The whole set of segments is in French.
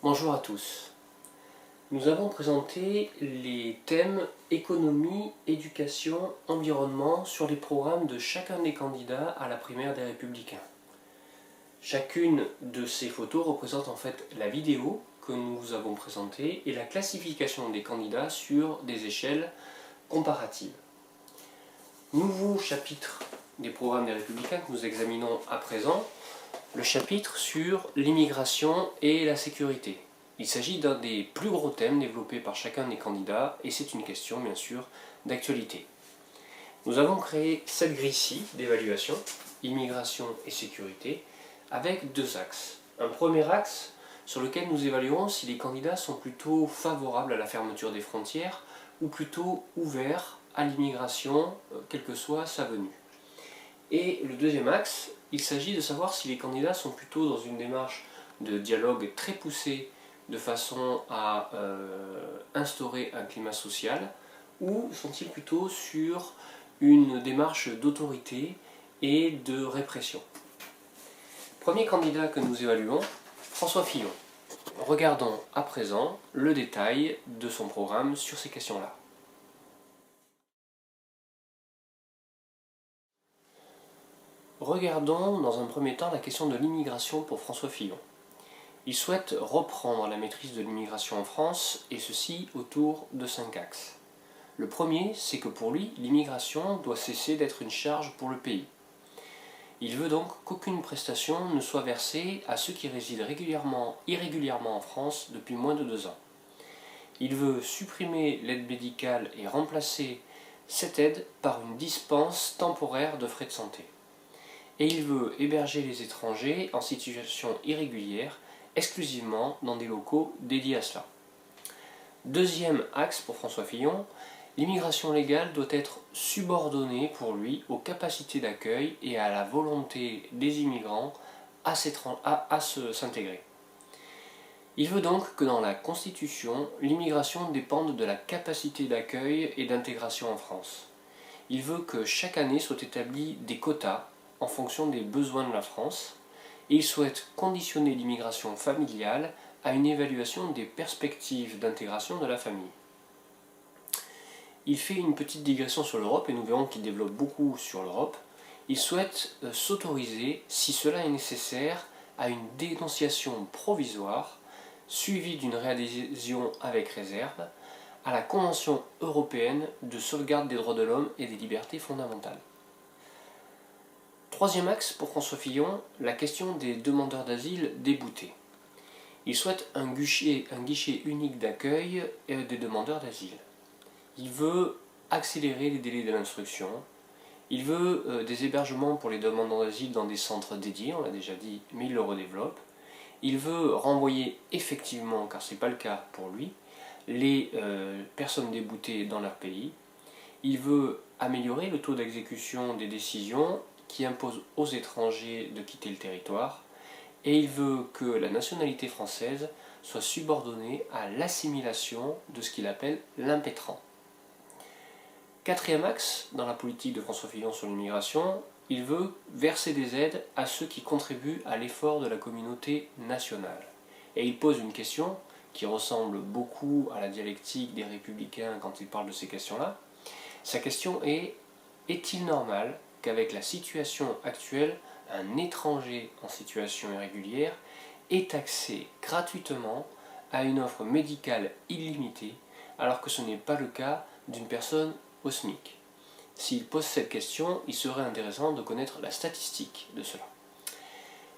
Bonjour à tous. Nous avons présenté les thèmes économie, éducation, environnement sur les programmes de chacun des candidats à la primaire des Républicains. Chacune de ces photos représente en fait la vidéo que nous avons présentée et la classification des candidats sur des échelles comparatives. Nouveau chapitre des programmes des Républicains que nous examinons à présent, le chapitre sur l'immigration et la sécurité. Il s'agit d'un des plus gros thèmes développés par chacun des candidats et c'est une question bien sûr d'actualité. Nous avons créé cette grille-ci d'évaluation, immigration et sécurité, avec deux axes. Un premier axe sur lequel nous évaluerons si les candidats sont plutôt favorables à la fermeture des frontières ou plutôt ouverts à l'immigration, quelle que soit sa venue. Et le deuxième axe, il s'agit de savoir si les candidats sont plutôt dans une démarche de dialogue très poussée de façon à instaurer un climat social, ou sont-ils plutôt sur une démarche d'autorité et de répression. Premier candidat que nous évaluons, François Fillon. Regardons à présent le détail de son programme sur ces questions-là. Regardons dans un premier temps la question de l'immigration pour François Fillon. Il souhaite reprendre la maîtrise de l'immigration en France, et ceci autour de 5 axes. Le premier, c'est que pour lui, l'immigration doit cesser d'être une charge pour le pays. Il veut donc qu'aucune prestation ne soit versée à ceux qui résident irrégulièrement en France depuis moins de 2 ans. Il veut supprimer l'aide médicale et remplacer cette aide par une dispense temporaire de frais de santé. Et il veut héberger les étrangers en situation irrégulière exclusivement dans des locaux dédiés à cela. Deuxième axe pour François Fillon, l'immigration légale doit être subordonnée pour lui aux capacités d'accueil et à la volonté des immigrants à s'intégrer. Il veut donc que dans la Constitution, l'immigration dépende de la capacité d'accueil et d'intégration en France. Il veut que chaque année soient établis des quotas en fonction des besoins de la France, et il souhaite conditionner l'immigration familiale à une évaluation des perspectives d'intégration de la famille. Il fait une petite digression sur l'Europe, et nous verrons qu'il développe beaucoup sur l'Europe. Il souhaite s'autoriser, si cela est nécessaire, à une dénonciation provisoire, suivie d'une réadhésion avec réserve, à la Convention européenne de sauvegarde des droits de l'homme et des libertés fondamentales. Troisième axe pour François Fillon, la question des demandeurs d'asile déboutés. Il souhaite un guichet unique d'accueil des demandeurs d'asile. Il veut accélérer les délais de l'instruction. Il veut des hébergements pour les demandeurs d'asile dans des centres dédiés, on l'a déjà dit, mais il le redéveloppe. Il veut renvoyer effectivement, car ce n'est pas le cas pour lui, les personnes déboutées dans leur pays. Il veut améliorer le taux d'exécution des décisions qui impose aux étrangers de quitter le territoire, et il veut que la nationalité française soit subordonnée à l'assimilation de ce qu'il appelle l'impétrant. Quatrième axe dans la politique de François Fillon sur l'immigration, il veut verser des aides à ceux qui contribuent à l'effort de la communauté nationale. Et il pose une question qui ressemble beaucoup à la dialectique des Républicains quand il parle de ces questions-là. Sa question est: est-il normal qu'avec la situation actuelle, un étranger en situation irrégulière ait accès gratuitement à une offre médicale illimitée, alors que ce n'est pas le cas d'une personne au SMIC? S'il pose cette question, il serait intéressant de connaître la statistique de cela.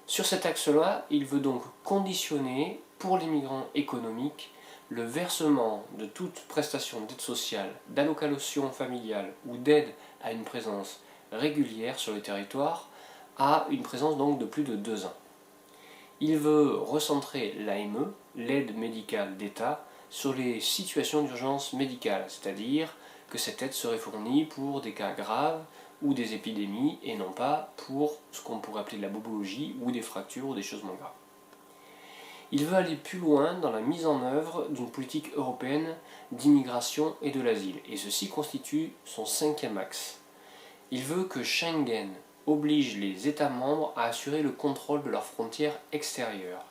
Sur cet axe-là, il veut donc conditionner, pour les migrants économiques, le versement de toute prestation d'aide sociale, d'allocation familiale ou d'aide à une présence régulière sur le territoire à une présence donc de plus de 2 ans. Il veut recentrer l'AME, l'aide médicale d'État, sur les situations d'urgence médicale, c'est-à-dire que cette aide serait fournie pour des cas graves ou des épidémies et non pas pour ce qu'on pourrait appeler de la bobologie ou des fractures ou des choses moins graves. Il veut aller plus loin dans la mise en œuvre d'une politique européenne d'immigration et de l'asile, et ceci constitue son 5e axe. Il veut que Schengen oblige les États membres à assurer le contrôle de leurs frontières extérieures.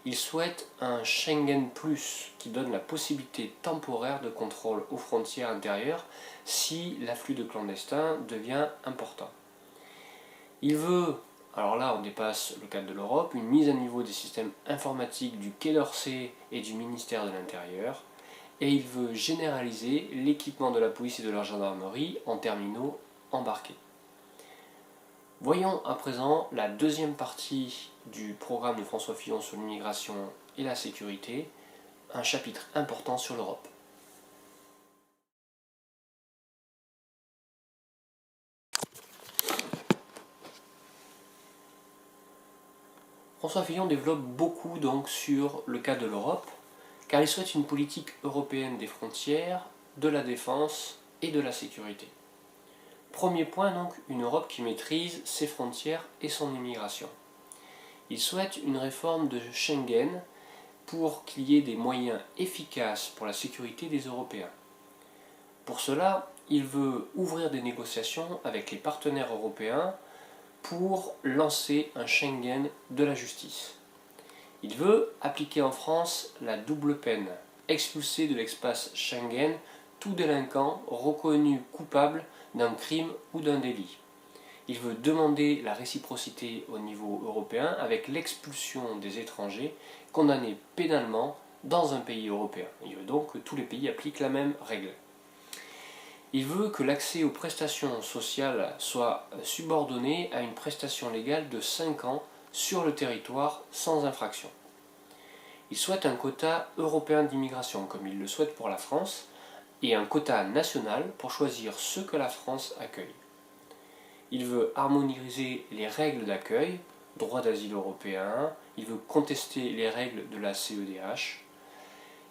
Il souhaite un Schengen Plus qui donne la possibilité temporaire de contrôle aux frontières intérieures si l'afflux de clandestins devient important. Il veut, alors là on dépasse le cadre de l'Europe, une mise à niveau des systèmes informatiques du Quai d'Orsay et du ministère de l'Intérieur, et il veut généraliser l'équipement de la police et de la gendarmerie en terminaux embarqués. Voyons à présent la deuxième partie du programme de François Fillon sur l'immigration et la sécurité, un chapitre important sur l'Europe. François Fillon développe beaucoup donc sur le cas de l'Europe, car il souhaite une politique européenne des frontières, de la défense et de la sécurité. Premier point donc, une Europe qui maîtrise ses frontières et son immigration. Il souhaite une réforme de Schengen pour qu'il y ait des moyens efficaces pour la sécurité des Européens. Pour cela, il veut ouvrir des négociations avec les partenaires européens pour lancer un Schengen de la justice. Il veut appliquer en France la double peine, expulser de l'espace Schengen tout délinquant reconnu coupable d'un crime ou d'un délit. Il veut demander la réciprocité au niveau européen avec l'expulsion des étrangers condamnés pénalement dans un pays européen. Il veut donc que tous les pays appliquent la même règle. Il veut que l'accès aux prestations sociales soit subordonné à une prestation légale de 5 ans sur le territoire sans infraction. Il souhaite un quota européen d'immigration, comme il le souhaite pour la France, et un quota national pour choisir ceux que la France accueille. Il veut harmoniser les règles d'accueil, droit d'asile européen, il veut contester les règles de la CEDH,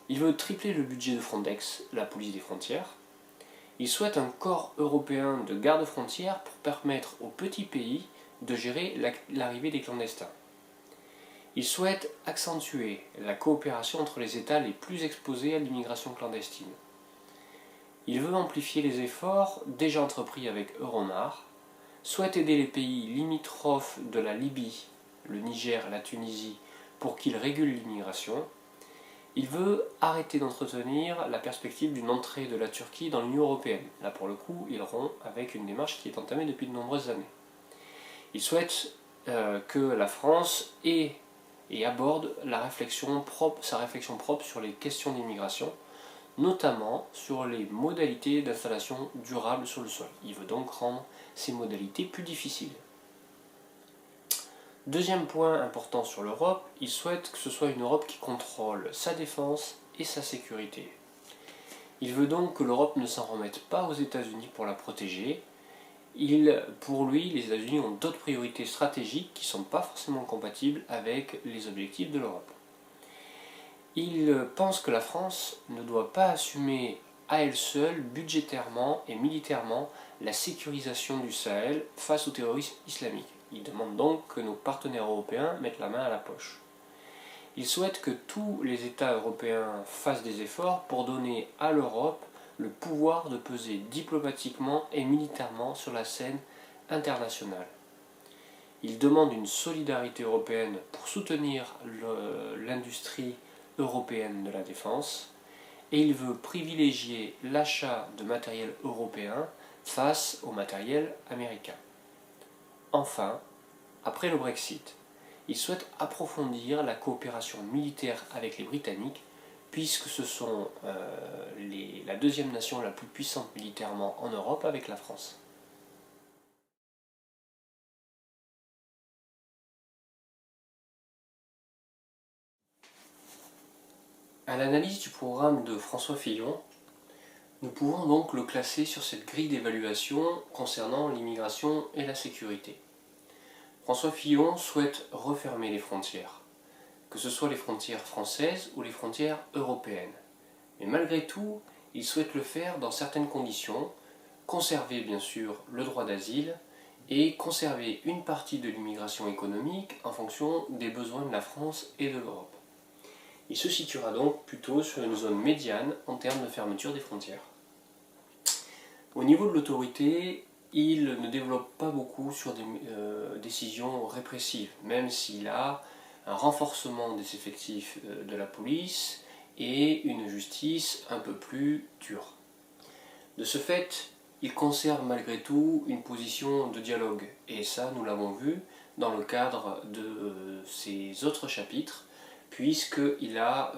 il veut tripler le budget de Frontex, la police des frontières. Il souhaite un corps européen de garde-frontières pour permettre aux petits pays de gérer l'arrivée des clandestins. Il souhaite accentuer la coopération entre les États les plus exposés à l'immigration clandestine. Il veut amplifier les efforts déjà entrepris avec Euromar, souhaite aider les pays limitrophes de la Libye, le Niger, la Tunisie, pour qu'ils régulent l'immigration. Il veut arrêter d'entretenir la perspective d'une entrée de la Turquie dans l'Union européenne. Là, pour le coup, il rompt avec une démarche qui est entamée depuis de nombreuses années. Il souhaite que la France aborde sa réflexion propre sur les questions d'immigration, notamment sur les modalités d'installation durable sur le sol. Il veut donc rendre ces modalités plus difficiles. Deuxième point important sur l'Europe, il souhaite que ce soit une Europe qui contrôle sa défense et sa sécurité. Il veut donc que l'Europe ne s'en remette pas aux États-Unis pour la protéger. Pour lui, les États-Unis ont d'autres priorités stratégiques qui ne sont pas forcément compatibles avec les objectifs de l'Europe. Il pense que la France ne doit pas assumer à elle seule, budgétairement et militairement, la sécurisation du Sahel face au terrorisme islamique. Il demande donc que nos partenaires européens mettent la main à la poche. Il souhaite que tous les États européens fassent des efforts pour donner à l'Europe le pouvoir de peser diplomatiquement et militairement sur la scène internationale. Il demande une solidarité européenne pour soutenir l'industrie européenne de la défense et il veut privilégier l'achat de matériel européen face au matériel américain. Enfin, après le Brexit, il souhaite approfondir la coopération militaire avec les Britanniques puisque ce sont la deuxième nation la plus puissante militairement en Europe avec la France. À l'analyse du programme de François Fillon, nous pouvons donc le classer sur cette grille d'évaluation concernant l'immigration et la sécurité. François Fillon souhaite refermer les frontières, que ce soit les frontières françaises ou les frontières européennes. Mais malgré tout, il souhaite le faire dans certaines conditions, conserver bien sûr le droit d'asile et conserver une partie de l'immigration économique en fonction des besoins de la France et de l'Europe. Il se situera donc plutôt sur une zone médiane en termes de fermeture des frontières. Au niveau de l'autorité, il ne développe pas beaucoup sur des décisions répressives, même s'il a un renforcement des effectifs de la police et une justice un peu plus dure. De ce fait, il conserve malgré tout une position de dialogue, et ça nous l'avons vu dans le cadre de ces autres chapitres, puisqu'il a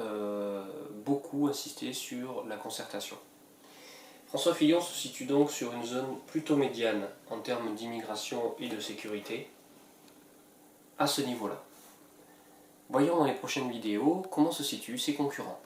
beaucoup insisté sur la concertation. François Fillon se situe donc sur une zone plutôt médiane en termes d'immigration et de sécurité, à ce niveau-là. Voyons dans les prochaines vidéos comment se situent ses concurrents.